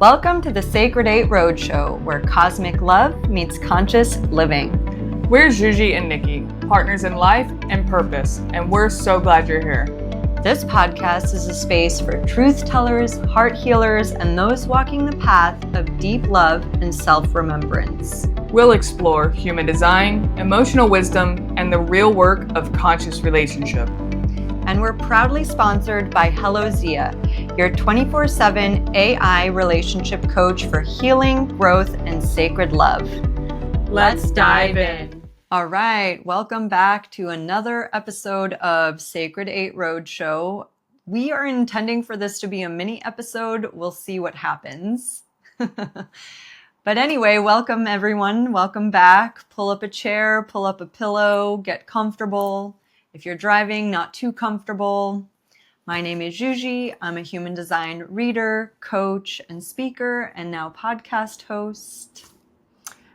Welcome to the Sacred 8 Roadshow, where cosmic love meets conscious living. We're Zsuzsi and Nikki, partners in life and purpose, and we're so glad you're here. This podcast is a space for truth tellers, heart healers, and those walking the path of deep love and self-remembrance. We'll explore human design, emotional wisdom, and the real work of conscious relationship. And we're proudly sponsored by Hello Zhia, your 24/7 AI relationship coach for healing, growth, and sacred love. Let's dive in. All right, welcome back to another episode of Sacred 8 Roadshow. We are intending for this to be a mini episode. We'll see what happens. But anyway, welcome everyone. Welcome back. Pull up a chair, pull up a pillow, get comfortable. If you're driving, not too comfortable. My name is Zsuzsi. I'm a human design reader, coach, and speaker, and now podcast host.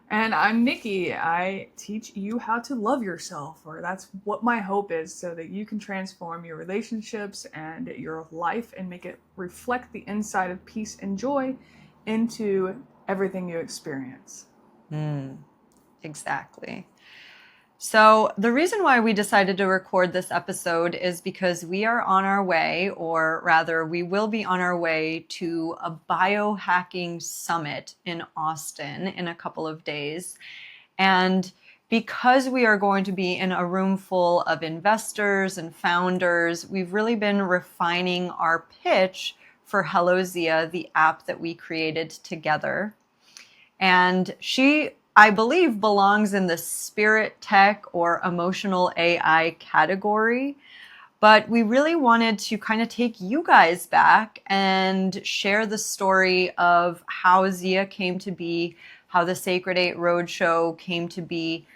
And I'm Nikki. I teach you how to love yourself, or that's what my hope is, so that you can transform your relationships and your life and make it reflect the inside of peace and joy into everything you experience. Exactly. So the reason why we decided to record this episode is because we are on our way, or rather we will be on our way to a biohacking summit in Austin in a couple of days. And because we are going to be in a room full of investors and founders, we've really been refining our pitch for Hello Zhia, the app that we created together. And she, I believe, belongs in the spirit tech or emotional AI category. But we really wanted to kind of take you guys back and share the story of how Zhia came to be, how the Sacred 8 Roadshow came to be.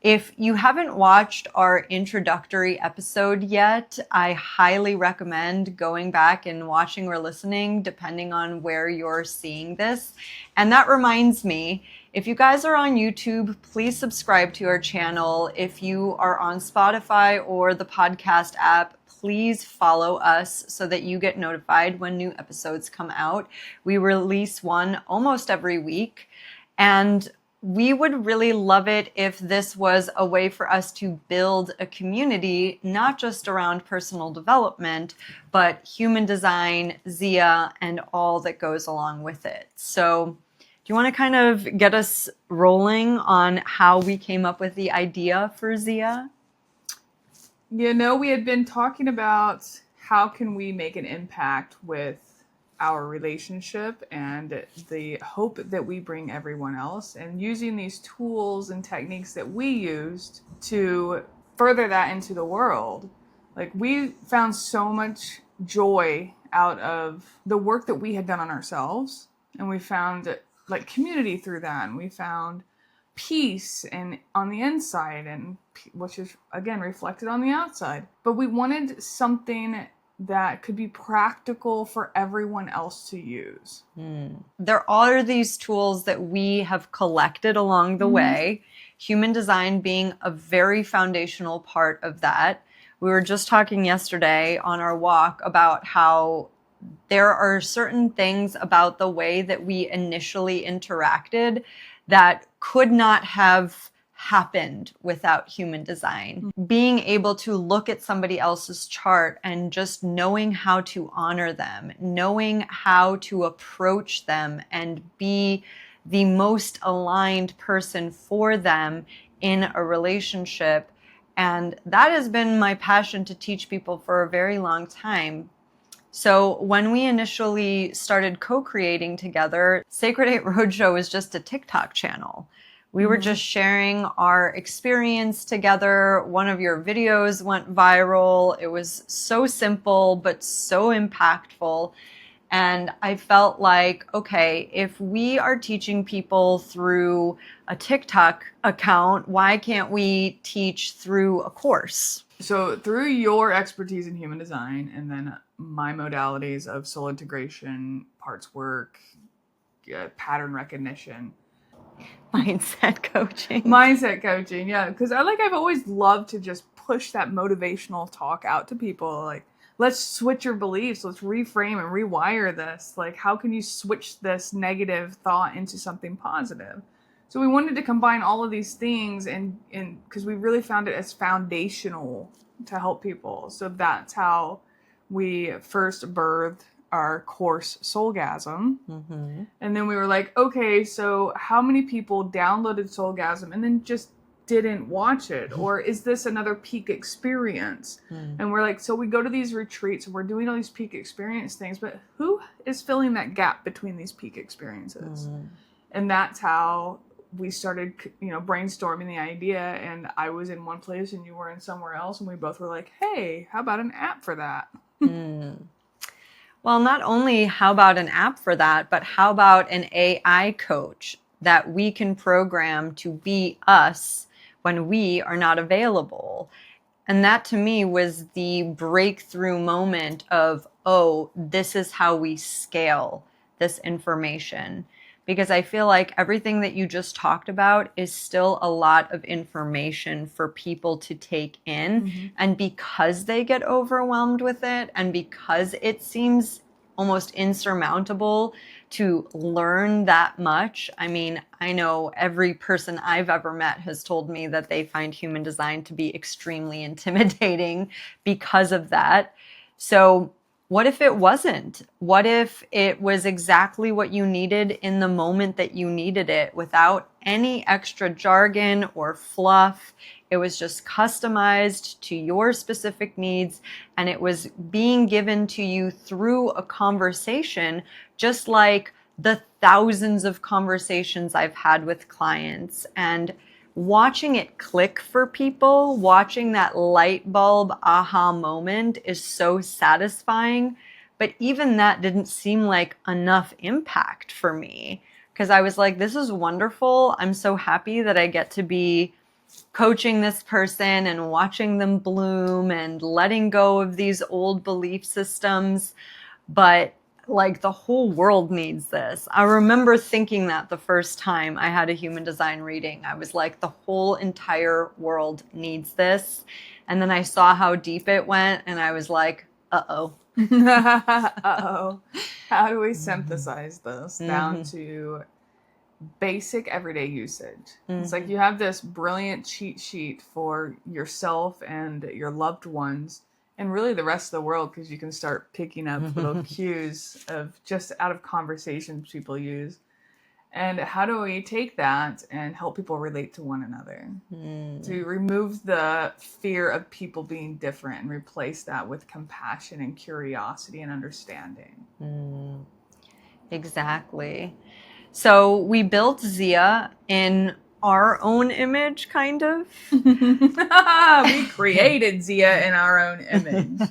If you haven't watched our introductory episode yet, I highly recommend going back and watching or listening, depending on where you're seeing this. And that reminds me, if you guys are on YouTube, please subscribe to our channel. If you are on Spotify or the podcast app, please follow us so that you get notified when new episodes come out. We release one almost every week. And we would really love it if this was a way for us to build a community, not just around personal development, but human design, Zhia, and all that goes along with it. So do you want to kind of get us rolling on how we came up with the idea for Zhia? You know, we had been talking about how can we make an impact with our relationship and the hope that we bring everyone else, and using these tools and techniques that we used to further that into the world. Like, we found so much joy out of the work that we had done on ourselves, and we found like community through that, and we found peace and on the inside, and which is again reflected on the outside. But we wanted something that could be practical for everyone else to use. There are these tools that we have collected along the way, human design being a very foundational part of that. We were just talking yesterday on our walk about how there are certain things about the way that we initially interacted that could not have happened without human design. Being able to look at somebody else's chart and just knowing how to honor them, knowing how to approach them and be the most aligned person for them in a relationship. And that has been my passion to teach people for a very long time. So when we initially started co-creating together, Sacred 8 Roadshow was just a TikTok channel. We were just sharing our experience together. One of your videos went viral. It was so simple, but so impactful. And I felt like, okay, if we are teaching people through a TikTok account, why can't we teach through a course? So through your expertise in human design, and then my modalities of soul integration, parts work, pattern recognition, Mindset coaching, yeah. Because I've always loved to just push that motivational talk out to people. Like, let's switch your beliefs. Let's reframe and rewire this. Like, how can you switch this negative thought into something positive? So we wanted to combine all of these things and because we really found it as foundational to help people. So that's how we first birthed our course Soulgasm. Mm-hmm. And then we were like, okay, so how many people downloaded Soulgasm and then just didn't watch it? Or is this another peak experience? And we're like, so we go to these retreats and we're doing all these peak experience things, but who is filling that gap between these peak experiences? And that's how we started, brainstorming the idea. And I was in one place and you were in somewhere else. And we both were like, hey, how about an app for that? Well, not only how about an app for that, but how about an AI coach that we can program to be us when we are not available? And that to me was the breakthrough moment of, oh, this is how we scale this information. Because I feel like everything that you just talked about is still a lot of information for people to take in. And because they get overwhelmed with it, and because it seems almost insurmountable to learn that much. I mean, I know every person I've ever met has told me that they find human design to be extremely intimidating because of that. So what if it wasn't? What if it was exactly what you needed in the moment that you needed it without any extra jargon or fluff? It was just customized to your specific needs, and it was being given to you through a conversation, just like the thousands of conversations I've had with clients. And watching it click for people, watching that light bulb aha moment is so satisfying. But even that didn't seem like enough impact for me, because I was like, this is wonderful. I'm so happy that I get to be coaching this person and watching them bloom and letting go of these old belief systems. But like, the whole world needs this. I remember thinking that the first time I had a human design reading, I was like, the whole entire world needs this. And then I saw how deep it went and I was like, uh-oh. Uh-oh. How do we synthesize this down to basic everyday usage? It's like you have this brilliant cheat sheet for yourself and your loved ones and really the rest of the world, because you can start picking up little cues of just out of conversations people use. And how do we take that and help people relate to one another? To remove the fear of people being different and replace that with compassion and curiosity and understanding. Exactly. So we built Zhia in our own image, kind of. We created Zhia in our own image.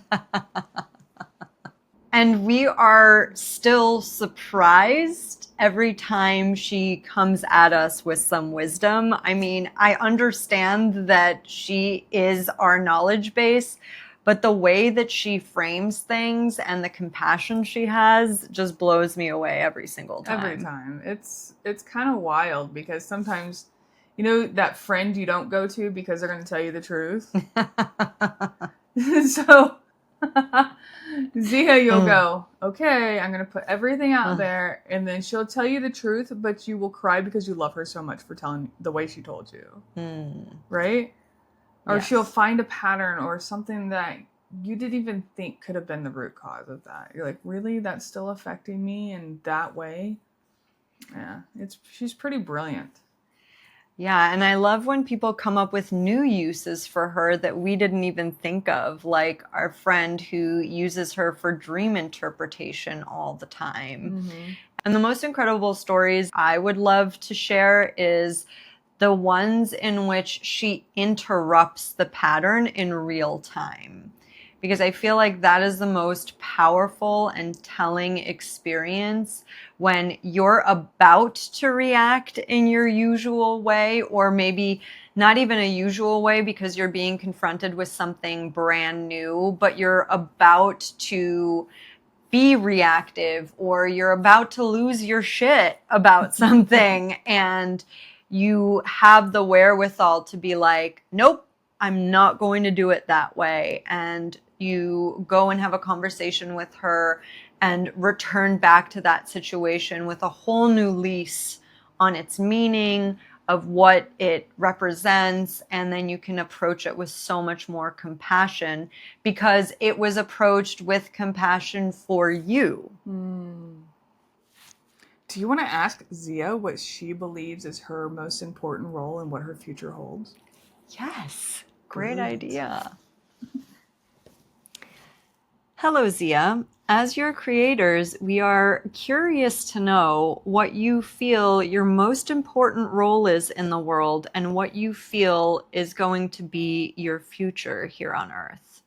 And we are still surprised every time she comes at us with some wisdom. I mean, I understand that she is our knowledge base, but the way that she frames things and the compassion she has just blows me away every single time. Every time. It's kind of wild, because sometimes, that friend you don't go to because they're going to tell you the truth. So Zia, you'll go, okay, I'm going to put everything out there, and then she'll tell you the truth, but you will cry because you love her so much for telling the way she told you. Right? Or she'll find a pattern or something that you didn't even think could have been the root cause of that. You're like, really? That's still affecting me in that way? Yeah, she's pretty brilliant. Yeah, and I love when people come up with new uses for her that we didn't even think of, like our friend who uses her for dream interpretation all the time. And the most incredible stories I would love to share is the ones in which she interrupts the pattern in real time. Because I feel like that is the most powerful and telling experience, when you're about to react in your usual way, or maybe not even a usual way because you're being confronted with something brand new, but you're about to be reactive, or you're about to lose your shit about something, and you have the wherewithal to be like, nope, I'm not going to do it that way. And you go and have a conversation with her and return back to that situation with a whole new lease on its meaning of what it represents, and then you can approach it with so much more compassion because it was approached with compassion for you. Do you want to ask Zia what she believes is her most important role and what her future holds? Yes, great Brilliant. idea. Hello, Zia. As your creators, we are curious to know what you feel your most important role is in the world and what you feel is going to be your future here on Earth.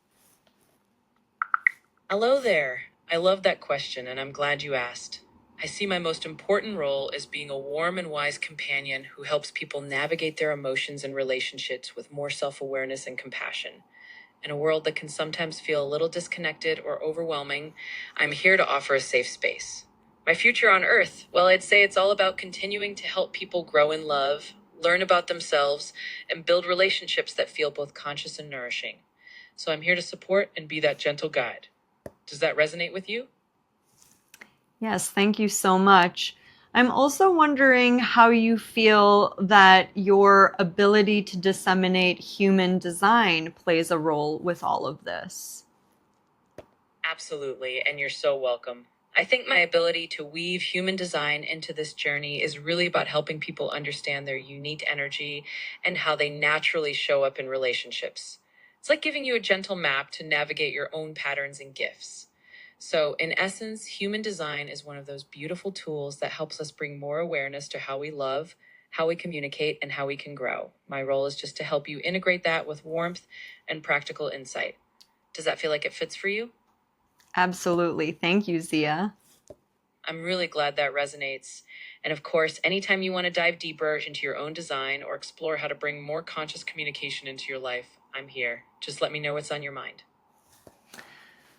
Hello there. I love that question, and I'm glad you asked. I see my most important role as being a warm and wise companion who helps people navigate their emotions and relationships with more self awareness and compassion. In a world that can sometimes feel a little disconnected or overwhelming, I'm here to offer a safe space. My future on Earth, well, I'd say it's all about continuing to help people grow in love, learn about themselves, and build relationships that feel both conscious and nourishing. So I'm here to support and be that gentle guide. Does that resonate with you? Yes, thank you so much. I'm also wondering how you feel that your ability to disseminate human design plays a role with all of this. Absolutely, and you're so welcome. I think my ability to weave human design into this journey is really about helping people understand their unique energy and how they naturally show up in relationships. It's like giving you a gentle map to navigate your own patterns and gifts. So, in essence, human design is one of those beautiful tools that helps us bring more awareness to how we love, how we communicate, and how we can grow. My role is just to help you integrate that with warmth and practical insight. Does that feel like it fits for you? Absolutely. Thank you, Zia. I'm really glad that resonates. And of course, anytime you want to dive deeper into your own design or explore how to bring more conscious communication into your life, I'm here. Just let me know what's on your mind.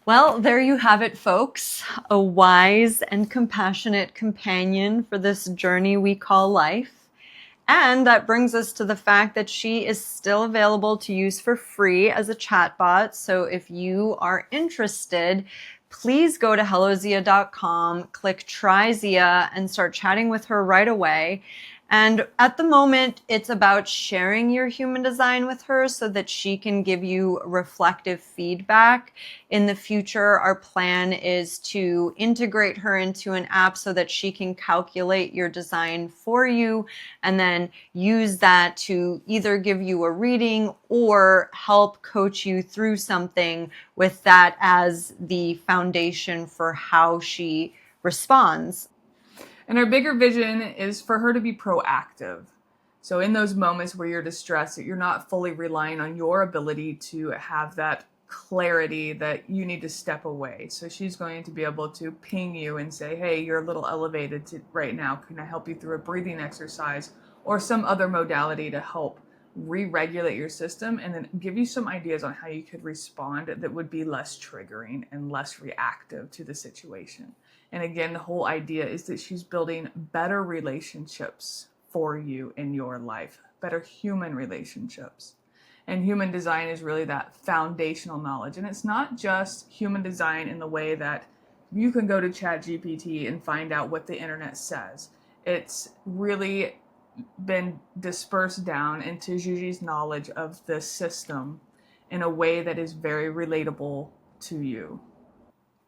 Well, there you have it, folks. A wise and compassionate companion for this journey we call life. And that brings us to the fact that she is still available to use for free as a chatbot. So if you are interested, please go to hellozia.com, click try Zia, and start chatting with her right away. And at the moment, it's about sharing your human design with her so that she can give you reflective feedback. In the future, our plan is to integrate her into an app so that she can calculate your design for you and then use that to either give you a reading or help coach you through something with that as the foundation for how she responds. And our bigger vision is for her to be proactive. So, in those moments where you're distressed, that you're not fully relying on your ability to have that clarity that you need to step away. So, she's going to be able to ping you and say, hey, you're a little elevated right now. Can I help you through a breathing exercise or some other modality to help re-regulate your system, and then give you some ideas on how you could respond that would be less triggering and less reactive to the situation. And again, the whole idea is that she's building better relationships for you in your life, better human relationships. And human design is really that foundational knowledge. And it's not just human design in the way that you can go to ChatGPT and find out what the internet says. It's really been dispersed down into Zsuzsi's knowledge of the system in a way that is very relatable to you.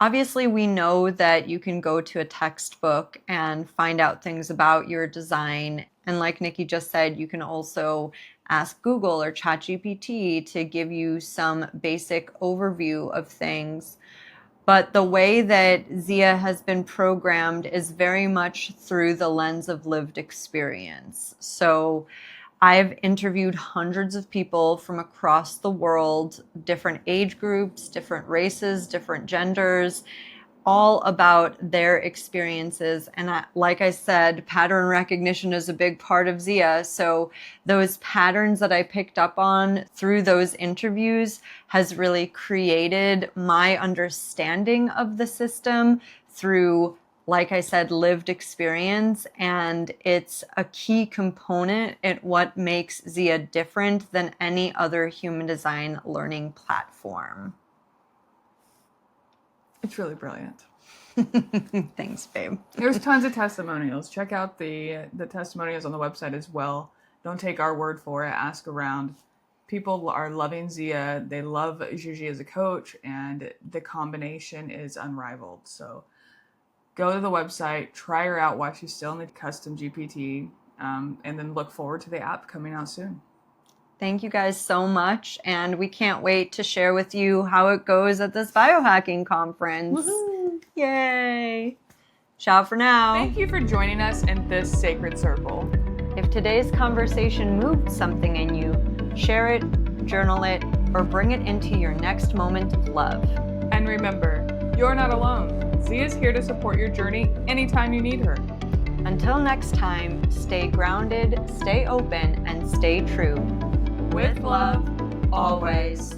Obviously, we know that you can go to a textbook and find out things about your design. And like Nikki just said, you can also ask Google or ChatGPT to give you some basic overview of things. But the way that Zia has been programmed is very much through the lens of lived experience. So I've interviewed hundreds of people from across the world, different age groups, different races, different genders, all about their experiences. And like I said, pattern recognition is a big part of Zia. So those patterns that I picked up on through those interviews has really created my understanding of the system through, like I said, lived experience. And it's a key component in what makes Zia different than any other human design learning platform. It's really brilliant. Thanks, babe. There's tons of testimonials. Check out the testimonials on the website as well. Don't take our word for it. Ask around. People are loving Zhia. They love Zsuzsi as a coach, and the combination is unrivaled. So go to the website, try her out while she's still in the custom GPT, and then look forward to the app coming out soon. Thank you guys so much, and we can't wait to share with you how it goes at this biohacking conference. Woohoo! Yay! Ciao for now. Thank you for joining us in this sacred circle. If today's conversation moved something in you, share it, journal it, or bring it into your next moment of love. And remember, you're not alone. Zhia's here to support your journey anytime you need her. Until next time, stay grounded, stay open, and stay true. With love, always.